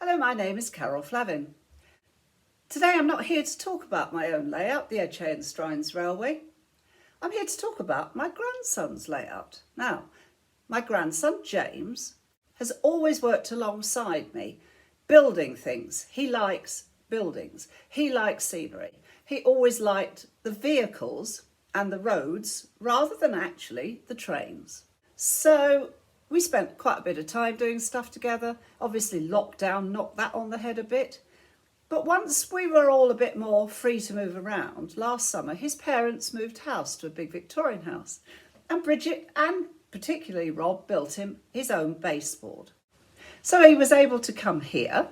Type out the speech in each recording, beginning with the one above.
Hello, my name is Carol Flavin. Today I'm not here to talk about my own layout, the Edgware and Strines Railway. I'm here to talk about my grandson's layout. Now, my grandson James has always worked alongside me, building things. He likes buildings. He likes scenery. He always liked the vehicles and the roads rather than actually the trains. So we spent quite a bit of time doing stuff together. Obviously lockdown knocked that on the head a bit. But once we were all a bit more free to move around, last summer his parents moved house to a big Victorian house. And Bridget and particularly Rob built him his own baseboard. So he was able to come here.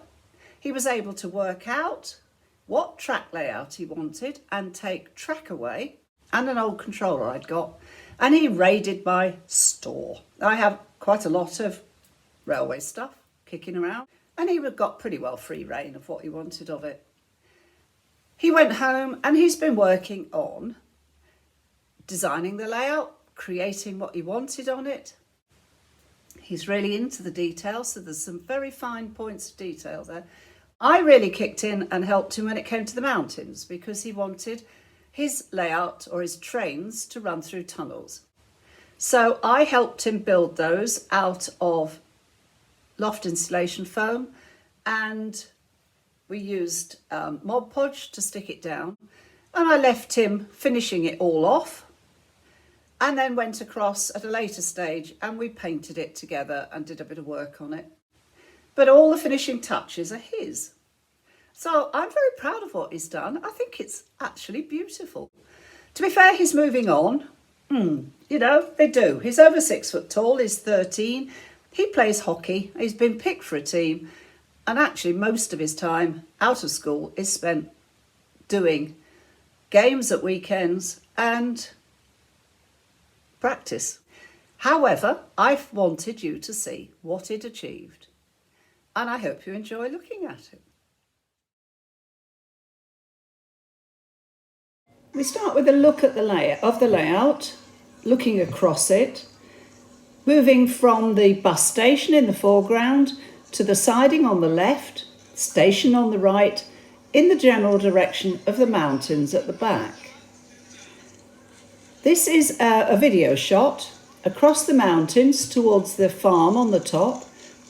He was able to work out what track layout he wanted and take track away and an old controller I'd got. And he raided my store. I have quite a lot of railway stuff kicking around, and he got pretty well free rein of what he wanted of it. He went home and he's been working on designing the layout, creating what he wanted on it. He's really into the details, so there's some very fine points of detail there. I really kicked in and helped him when it came to the mountains because he wanted his layout or his trains to run through tunnels. So I helped him build those out of loft insulation foam, and we used Mod Podge to stick it down, and I left him finishing it all off and then went across at a later stage and we painted it together and did a bit of work on it. But all the finishing touches are his. So I'm very proud of what he's done. I think it's actually beautiful. To be fair, he's moving on. They do. He's over 6 foot tall, he's 13. He plays hockey, he's been picked for a team, and actually most of his time out of school is spent doing games at weekends and practice. However, I've wanted you to see what it achieved, and I hope you enjoy looking at it. We start with a look at the layout, looking across it, moving from the bus station in the foreground to the siding on the left, station on the right, in the general direction of the mountains at the back. This is a video shot across the mountains towards the farm on the top,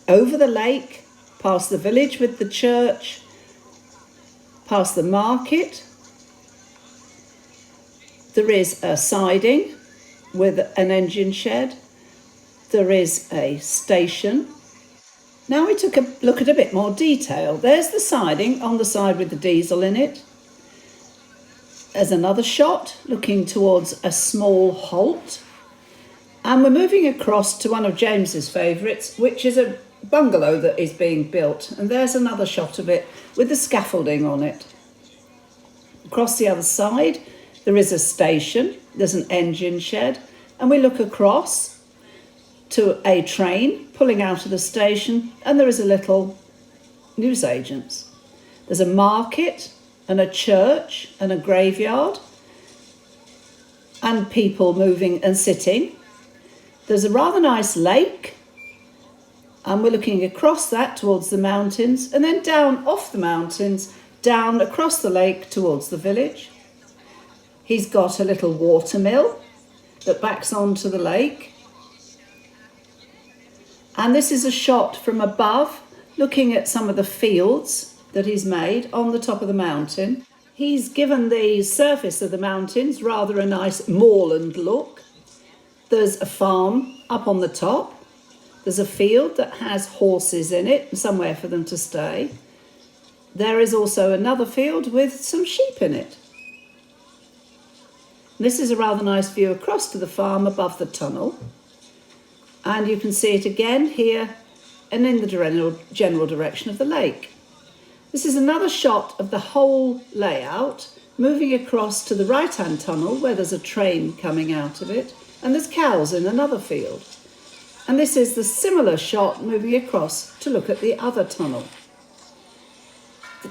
over the lake, past the village with the church, past the market. There is a siding with an engine shed. There is a station. Now we took a look at a bit more detail. There's the siding on the side with the diesel in it. There's another shot looking towards a small halt. And we're moving across to one of James's favourites, which is a bungalow that is being built. And there's another shot of it with the scaffolding on it. Across the other side, there is a station, there's an engine shed, and we look across to a train pulling out of the station, and there is a little newsagent's. There's a market and a church and a graveyard and people moving and sitting. There's a rather nice lake, and we're looking across that towards the mountains, and then down off the mountains, down across the lake towards the village. He's got a little watermill that backs onto the lake. And this is a shot from above, looking at some of the fields that he's made on the top of the mountain. He's given the surface of the mountains rather a nice moorland look. There's a farm up on the top. There's a field that has horses in it and somewhere for them to stay. There is also another field with some sheep in it. This is a rather nice view across to the farm above the tunnel. And you can see it again here and in the general direction of the lake. This is another shot of the whole layout, moving across to the right-hand tunnel where there's a train coming out of it, and there's cows in another field. And this is the similar shot moving across to look at the other tunnel.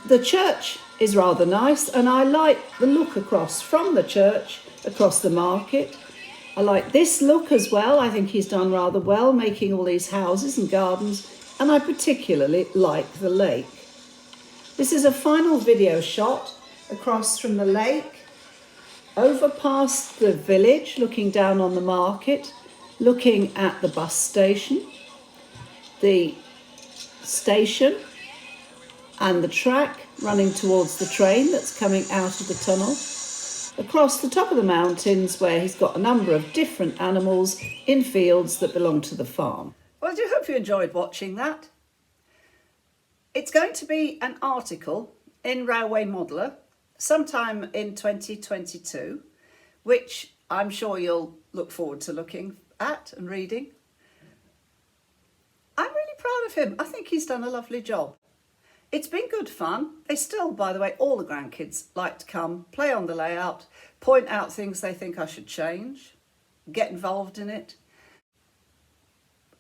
The church is rather nice, and I like the look across from the church across the market. I like this look as well. I think he's done rather well, making all these houses and gardens and I particularly like the lake. This is a final video shot across from the lake, over past the village, looking down on the market, looking at the bus station, the station and the track running towards the train that's coming out of the tunnel, across the top of the mountains where he's got a number of different animals in fields that belong to the farm. Well, I do hope you enjoyed watching that. It's going to be an article in Railway Modeller sometime in 2022, which I'm sure you'll look forward to looking at and reading. I'm really proud of him. I think he's done a lovely job. It's been good fun. They still, by the way, all the grandkids like to come, play on the layout, point out things they think I should change, get involved in it.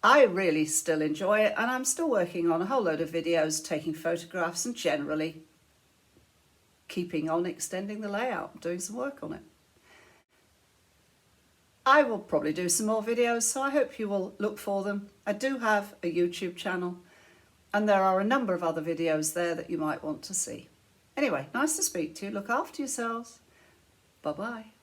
I really still enjoy it, and I'm still working on a whole load of videos, taking photographs and generally keeping on extending the layout, doing some work on it. I will probably do some more videos, so I hope you will look for them. I do have a YouTube channel, and there are a number of other videos there that you might want to see. Anyway, nice to speak to you. Look after yourselves. Bye-bye.